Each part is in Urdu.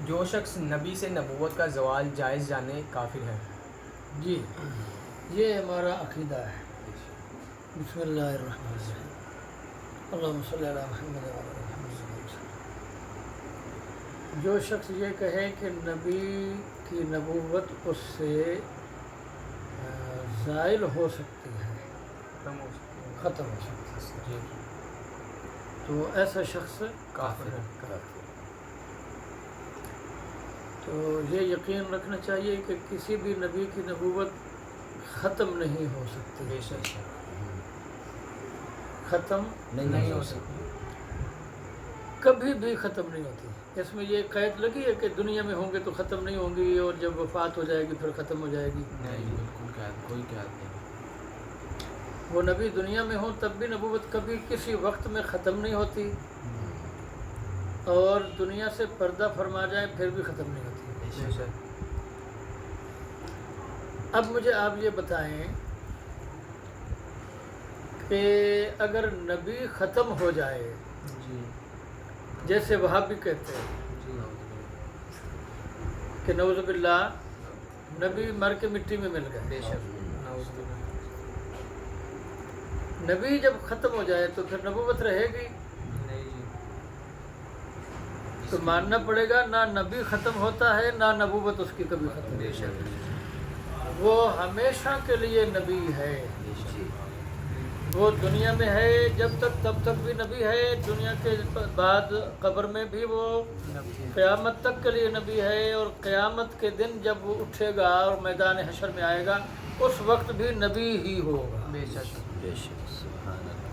جو شخص نبی سے نبوت کا زوال جائز جانے کافر ہے۔ جی یہ ہمارا عقیدہ ہے۔ بسم اللہ الرحمن الرحیم، اللہم صلی علی محمد وعلی محمد وسلم۔ جو شخص یہ کہے کہ نبی کی نبوت اس سے زائل ہو سکتی ہے، ختم ہو سکتی ہے، تو ایسا شخص کافر ہے۔ تو یہ یقین رکھنا چاہیے کہ کسی بھی نبی کی نبوت ختم نہیں ہو سکتی، بے شک ختم نہیں ہو سکتی، کبھی بھی ختم نہیں ہوتی۔ اس میں یہ قید لگی ہے کہ دنیا میں ہوں گے تو ختم نہیں ہوں گی، اور جب وفات ہو جائے گی پھر ختم ہو جائے گی۔ نہیں، بالکل کوئی قید نہیں۔ وہ نبی دنیا میں ہوں تب بھی نبوت کبھی کسی وقت میں ختم نہیں ہوتی، اور دنیا سے پردہ فرما جائیں پھر بھی ختم نہیں ہوتی۔ بے شک۔ اب مجھے آپ یہ بتائیں کہ اگر نبی ختم ہو جائے، جی جیسے وہابی کہتے ہیں جی کہ نعوذ باللہ نبی مر کے مٹی میں مل گئے، بے شک، نعوذ باللہ۔ نبی جب ختم ہو جائے تو پھر نبوت رہے گی؟ نہیں جی، تو ماننا پڑے گا نہ نبی ختم ہوتا ہے نہ نبوت اس کی کبھی ختم بے ہوتی ہے، شک، وہ ہمیشہ کے لیے نبی ہے۔ بے شک، وہ دنیا میں ہے جب تک تب تک بھی نبی ہے، دنیا کے بعد قبر میں بھی وہ قیامت تک کے لیے نبی ہے، اور قیامت کے دن جب وہ اٹھے گا اور میدان حشر میں آئے گا اس وقت بھی نبی ہی ہوگا۔ بے شک، بے شک، سبحان اللہ۔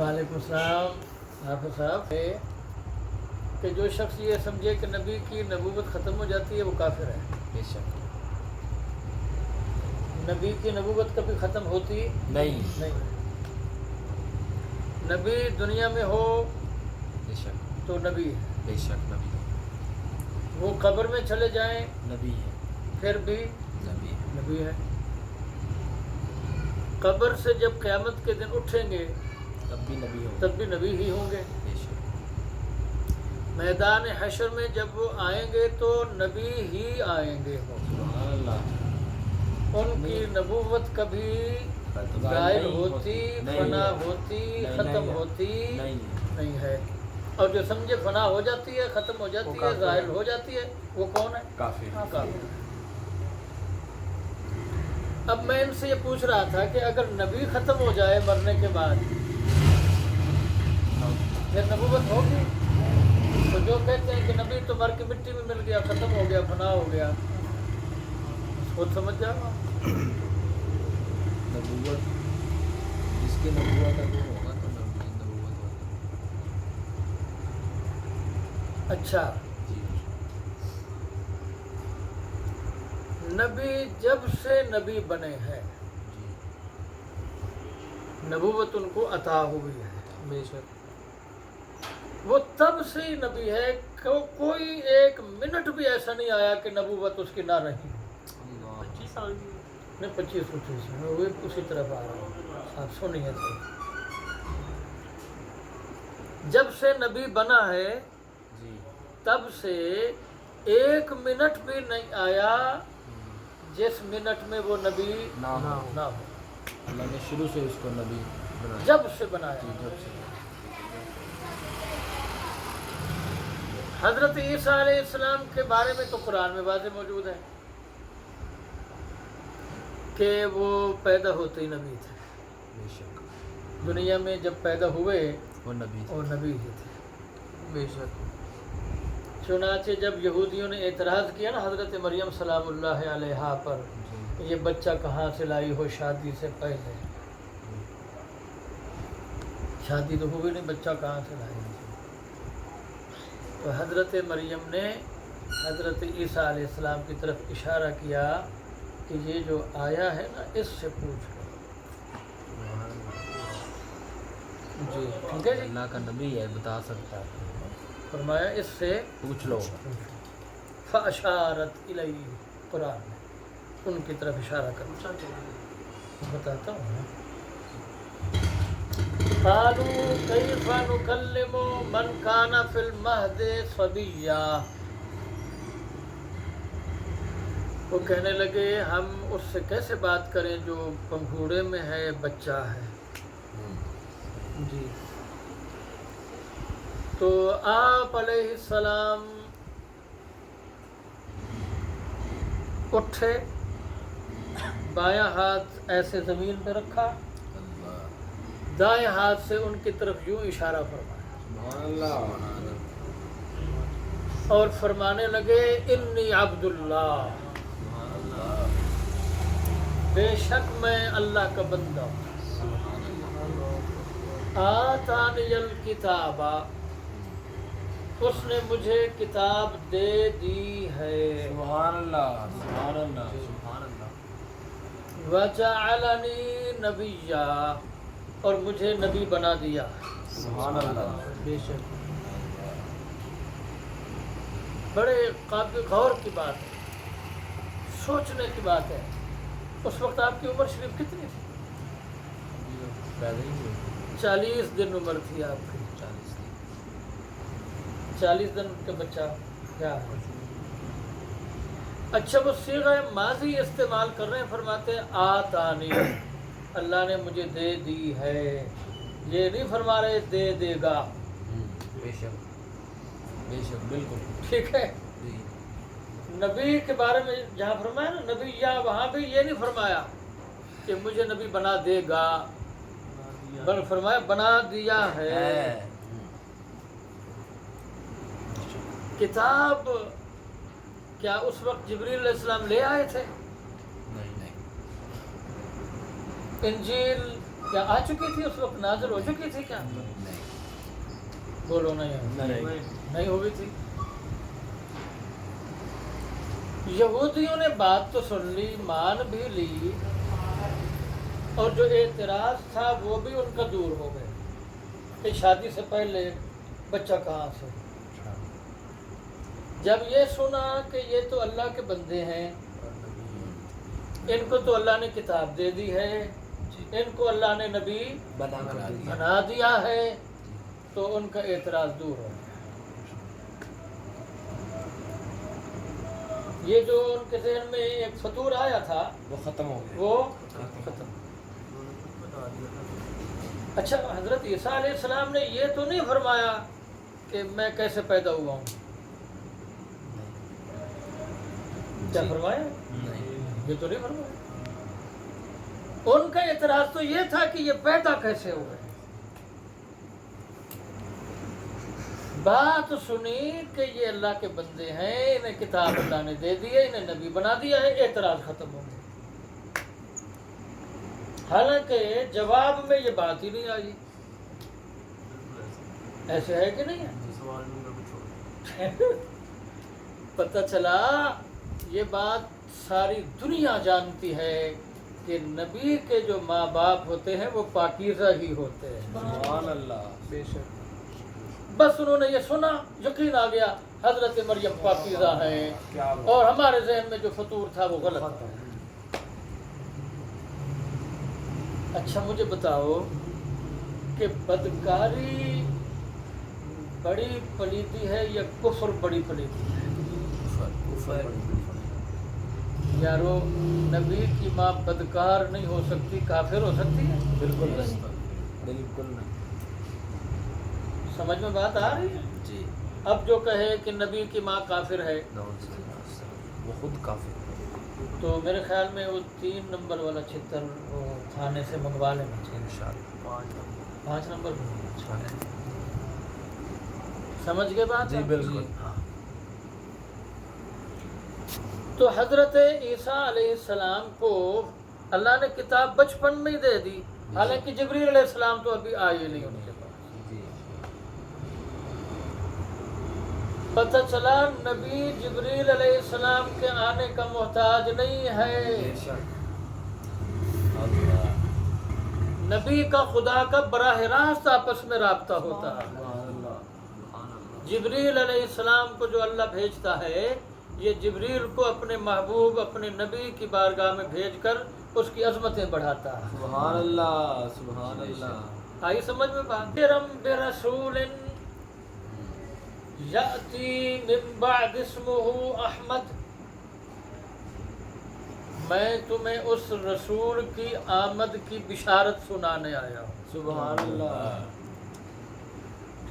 وعلیکم السلام۔ حافظ صاحب کہ جو شخص یہ سمجھے کہ نبی کی نبوت ختم ہو جاتی ہے وہ کافر ہے۔ بے شک، نبی کی نبوت کبھی ختم ہوتی نہیں، نبی دنیا میں ہو بے شک، تو نبی ہے، بے شک نبی وہ قبر میں چلے جائیں نبی ہے، پھر بھی نبی ہے، نبی ہے، قبر سے جب قیامت کے دن اٹھیں گے تب بھی نبی ہو، تب بھی نبی ہی ہوں گے، بے شک، میدان حشر میں جب وہ آئیں گے تو نبی ہی آئیں گے، سبحان اللہ۔ ان کی نبوت کبھی ظاہر ہوتی، فنا ہوتی، ختم ہوتی نہیں ہے۔ اور جو سمجھے فنا ہو جاتی ہے، ختم ہو جاتی ہے، ظاہر ہو جاتی ہے، وہ کون ہے؟ کافر۔ اب میں ان سے یہ پوچھ رہا تھا کہ اگر نبی ختم ہو جائے مرنے کے بعد پھر نبوت ہوگی؟ تو جو کہتے ہیں کہ نبی تو مر کے مٹی میں مل گیا، ختم ہو گیا، فنا ہو گیا، خود سمجھ جاؤ۔ نبوت جس کی نبوت ہے وہ ہوگا تو نبوت ہوگا۔ اچھا، جی، نبی جب سے نبی بنے ہیں جی، نبوت ان کو عطا ہوئی ہے، بے شک، وہ تب سے ہی نبی ہے، کوئی ایک منٹ بھی ایسا نہیں آیا کہ نبوت اس کی نہ رہی۔ 25 سال کی نہیں 25 میں وہ اسی طرف آ رہا ہوں، آپ سنیے تو۔ جب سے نبی بنا ہے جی، تب سے ایک منٹ بھی نہیں آیا جس منٹ میں وہ نبی نہ ہو، نہ ہو، اللہ نے شروع سے اس کو نبی بنایا، جب سے بنایا۔ جی، جب سے۔ حضرت عیسیٰ علیہ السلام کے بارے میں تو قرآن میں واضح موجود ہے کہ وہ پیدا ہوتے ہی نبی تھے، بے شک، دنیا میں جب پیدا ہوئے وہ نبی تھے، وہ نبی ہی تھے۔ بے شک، چنانچہ جب یہودیوں نے اعتراض کیا نا حضرت مریم سلام اللہ علیہا پر کہ یہ بچہ کہاں سے لائی ہو شادی سے پہلے، شادی تو ہوئی نہیں، بچہ کہاں سے لائی؟ تو حضرت مریم نے حضرت عیسیٰ علیہ السلام کی طرف اشارہ کیا کہ یہ جو آیا ہے نا اس سے پوچھ لو۔ جی ٹھیک ہے جی، اللہ کا نبی ہے، بتا سکتا ہے، فرمایا اس سے پوچھ لو۔ فاشارت الیہ، قرآن میں ان کی طرف اشارہ کرتا بتاتا ہوں۔ قالوا کیف نکلم من کان فی المہد صبیا، وہ کہنے لگے ہم اس سے کیسے بات کریں جو پنگھوڑے میں ہے، بچہ ہے۔ جی تو آپ علیہ السلام اٹھے، بایاں ہاتھ ایسے زمین پہ رکھا، دائیں ہاتھ سے ان کی طرف یوں اشارہ فرمایا اور فرمانے لگے انی عبد اللہ، بے شک میں اللہ کا بندہ ہوں، آتانی الکتاب، اس نے مجھے کتاب دے دی ہے، سبحان اللہ سبحان اللہ سبحان اللہ، وجعلنی نبیا، اور مجھے نبی بنا دیا۔ سبحان اللہ، بے شک بڑے قابل غور کی بات ہے، سوچنے کی بات ہے۔ اس وقت آپ کی عمر شریف کتنی تھی؟ پیدا ہی ہوئے 40 دن عمر تھی آپ کی۔ 40 دن کا بچہ کیا ہے؟ اچھا وہ صیغہ ماضی استعمال کر رہے ہیں، فرماتے ہیں آتانی، اللہ نے مجھے دے دی ہے، یہ نہیں فرما رہے دے دے گا۔ بے شک بالکل ٹھیک ہے، جی، نبی کے بارے میں جہاں فرمایا نا نبی، یا وہاں بھی یہ نہیں فرمایا کہ مجھے نبی بنا دے گا، بلکہ فرمایا بنا دیا ہے۔ کتاب کیا اس وقت جبریل علیہ السلام لے آئے تھے؟ نہیں انجیل کیا آ چکی تھی اس وقت، نازل ہو چکی تھی کیا؟ بولو نہیں ہوئی تھی۔ یہودیوں نے بات تو سن لی، مان بھی لی، اور جو اعتراض تھا وہ بھی ان کا دور ہو گیا کہ شادی سے پہلے بچہ کہاں سے۔ جب یہ سنا کہ یہ تو اللہ کے بندے ہیں، ان کو تو اللہ نے کتاب دے دی ہے، ان کو اللہ نے نبی بنا دیا ہے، تو ان کا اعتراض دور ہو گیا۔ یہ جو ان کے ذہن میں ایک فطور آیا تھا وہ ختم ہو گیا، وہ ختم۔ اچھا حضرت عیسیٰ علیہ السلام نے یہ تو نہیں فرمایا کہ میں کیسے پیدا ہوا ہوں، کیا فرمایا؟ یہ تو نہیں فرمایا۔ ان کا اعتراض تو یہ تھا کہ یہ پیدا کیسے ہوئے۔ بات سنی کہ یہ اللہ کے بندے ہیں، انہیں کتاب اللہ نے دے دی ہے، انہیں نبی بنا دیا ہے، اعتراض ختم ہو گیا۔ حالانکہ جواب میں یہ بات ہی نہیں آئی، ایسے ہے کہ نہیں ہے؟ پتہ چلا یہ بات ساری دنیا جانتی ہے کہ نبی کے جو ماں باپ ہوتے ہیں وہ پاکیزہ ہی ہوتے ہیں۔ سبحان اللہ، بے شک بس انہوں نے یہ سنا، یقین آ گیا حضرت مریم پاکیزہ ہے، اور ہمارے ذہن میں جو فطور تھا وہ غلط تھا۔ اچھا مجھے بتاؤ کہ بدکاری بڑی پلیتی ہے یا کفر بڑی پلیتی ہے؟ یارو نبی کی ماں بدکار نہیں ہو سکتی، کافر ہو سکتی ہے؟ بالکل نہیں، سمجھ میں بات آ رہی ہے؟ جی، اب جو کہے کہ نبی کی ماں کافر ہے وہ خود کافر، تو میرے خیال میں وہ 3 نمبر والا چھتر وہ تھانے سے منگوا لینا چاہیے، انشاءاللہ 5 نمبر سمجھ گئے بات؟ جی بالکل، تو حضرت عیسیٰ علیہ السلام کو اللہ نے کتاب بچپن میں ہی دے دی، حالانکہ جبریل علیہ السلام تو ابھی آئے نہیں ان کے پاس۔ پتہ چلا نبی جبریل علیہ السلام کے آنے کا محتاج نہیں ہے، نبی کا خدا کا براہ راست آپس میں رابطہ ہوتا ہے۔ جبریل علیہ السلام کو جو اللہ بھیجتا ہے، یہ جبریل کو اپنے محبوب اپنے نبی کی بارگاہ میں بھیج کر اس کی عظمتیں بڑھاتا ہے۔ سبحان اللہ سبحان اللہ، آئی سمجھ میں بات؟ رم برسول یأتی من بعد اسمہ احمد، میں تمہیں اس رسول کی آمد کی بشارت سنانے آیا ہوں. سبحان اللہ.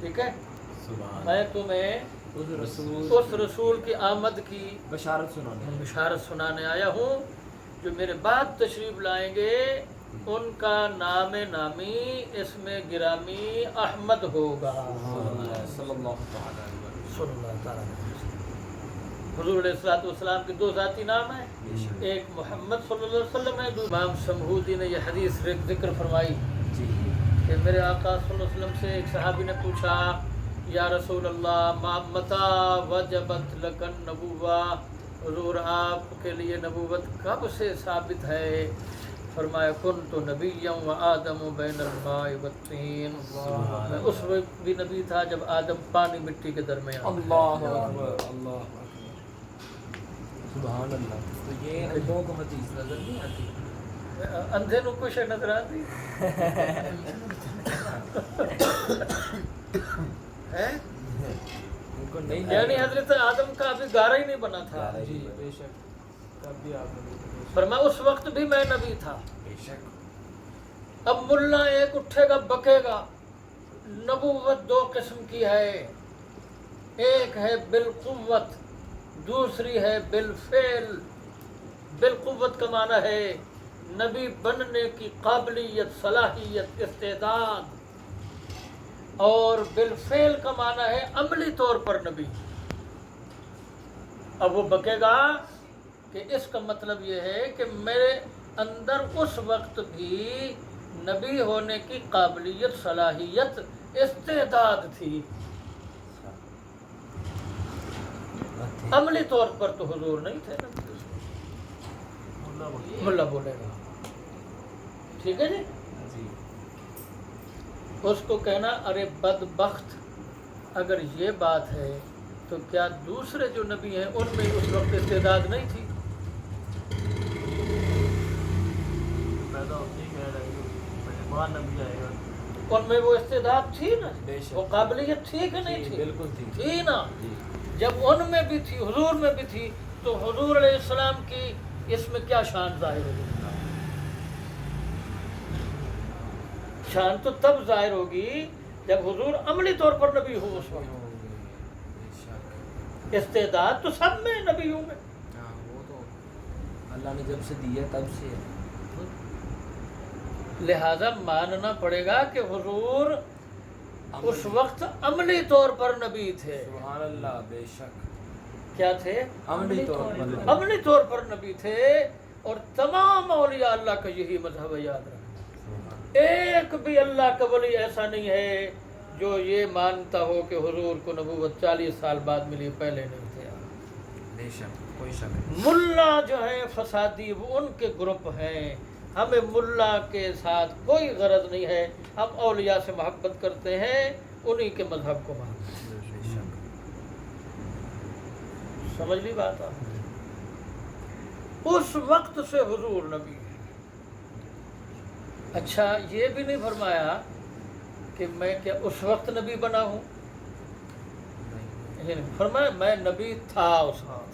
ٹھیک ہے، میں تمہیں اس رسول کی آمد کی بشارت سنانے آیا ہوں جو میرے بعد تشریف لائیں گے. ان کا نام نامی اسم گرامی احمد ہوگا. صلی اللہ تعالی علیہ حضور علیہ السلام کے دو ذاتی نام ہیں، ایک محمد صلی اللہ علیہ وسلم ہے. امام شمہودی نے یہ حدیث ذکر فرمائی کہ میرے آقا صلی اللہ علیہ وسلم سے ایک صحابی نے پوچھا یا رسول اللہ متی وجبت لک النبوہ، حضور آپ کے لیے نبوت کب سے ثابت ہے؟ فرمایا کنت نبیا و آدم بین الماء والطین، میں اس وقت بھی نبی تھا جب آدم پانی مٹی کے درمیان. اللہ اکبر. اللہ سبحان اللہ. تو یہ اندھوں کو حدیث نظر نہیں آتی؟ اندھے نو کچھ نظر آتی ہے؟ یعنی حضرت آدم کا ابھی گارا ہی نہیں بنا تھا. جی بے شک. فرمایا اس وقت بھی میں نبی تھا. اب ملا ایک اٹھے گا بکے گا. نبوت دو قسم کی ہے، ایک ہے بالقوت، دوسری ہے بالفعل. بالقوت کا معنی ہے نبی بننے کی قابلیت، صلاحیت، استعداد، اور بالفعل کا معنی ہے عملی طور پر نبی. اب وہ بکے گا کہ اس کا مطلب یہ ہے کہ میرے اندر اس وقت بھی نبی ہونے کی قابلیت، صلاحیت، استعداد تھی. عملی طور پر تو حضور نہیں تھے نا. ملا بولے گا ٹھیک ہے جی. اس کو کہنا ارے بدبخت، اگر یہ بات ہے تو کیا دوسرے جو نبی ہیں ان میں اس وقت استعداد نہیں تھی؟ ان میں وہ استعداد تھی نا، وہ قابلیت تھی کہ نہیں تھی؟ بالکل تھی نا. جب ان میں بھی تھی، حضور میں بھی تھی، تو حضور علیہ السلام کی اس میں کیا شان ظاہر ہوگی؟ شان تو تب ظاہر ہوگی جب حضور عملی طور پر نبی ہو. اس وقت استعداد تو سب میں نبیوں میں، وہ تو اللہ نے جب سے دیا تب سے. لہذا ماننا پڑے گا کہ حضور اس وقت عملی طور پر نبی تھے. سبحان اللہ. بے شک. کیا تھے؟ عملی طور پر. عملی طور پر نبی تھے. اور تمام اولیاء اللہ کا یہی مذہب ہے، یاد رکھنا. ایک بھی اللہ کا ولی ایسا نہیں ہے جو یہ مانتا ہو کہ حضور کو نبوت 40 سال بعد ملی، پہلے نہیں تھے. بے شک کوئی شک نہیں. ملا جو ہے فسادی وہ ان کے گروپ ہیں. ہمیں ملا کے ساتھ کوئی غرض نہیں ہے. ہم اولیاء سے محبت کرتے ہیں، انہی کے مذہب کو مانتے ہیں. سمجھ لی بات آپ؟ اس وقت سے حضور نبی ہے. اچھا یہ بھی نہیں فرمایا کہ میں کیا اس وقت نبی بنا ہوں، فرمایا میں نبی تھا اس وقت.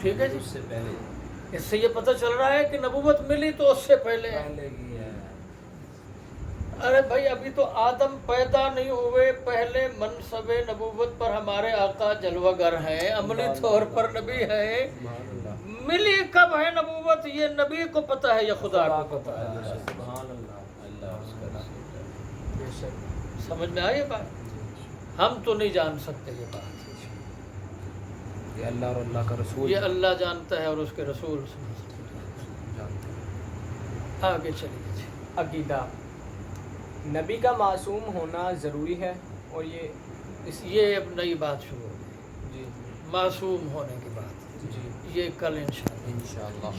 ٹھیک ہے جی. اس سے پہلے اس سے یہ پتہ چل رہا ہے کہ نبوت ملی تو اس سے پہلے. ارے بھائی ابھی تو آدم پیدا نہیں ہوئے، پہلے منصب نبوت پر ہمارے آقا جلوہ گر ہیں، عملی طور پر نبی ہیں. ملی کب ہے نبوت یہ نبی کو پتہ ہے یا خدا کو پتہ ہے. سمجھ میں آئی بات؟ ہم تو نہیں جان سکتے یہ بات. یہ اللہ اور اللہ کا رسول، یہ اللہ جانتا ہے اور اس کے رسول جانتے ہیں. آگے چلیے. عقیدہ نبی کا معصوم ہونا ضروری ہے، اور یہ اب نئی بات شروع ہو گئی. جی معصوم ہونے کی بات، جی یہ کل انشاءاللہ انشاءاللہ.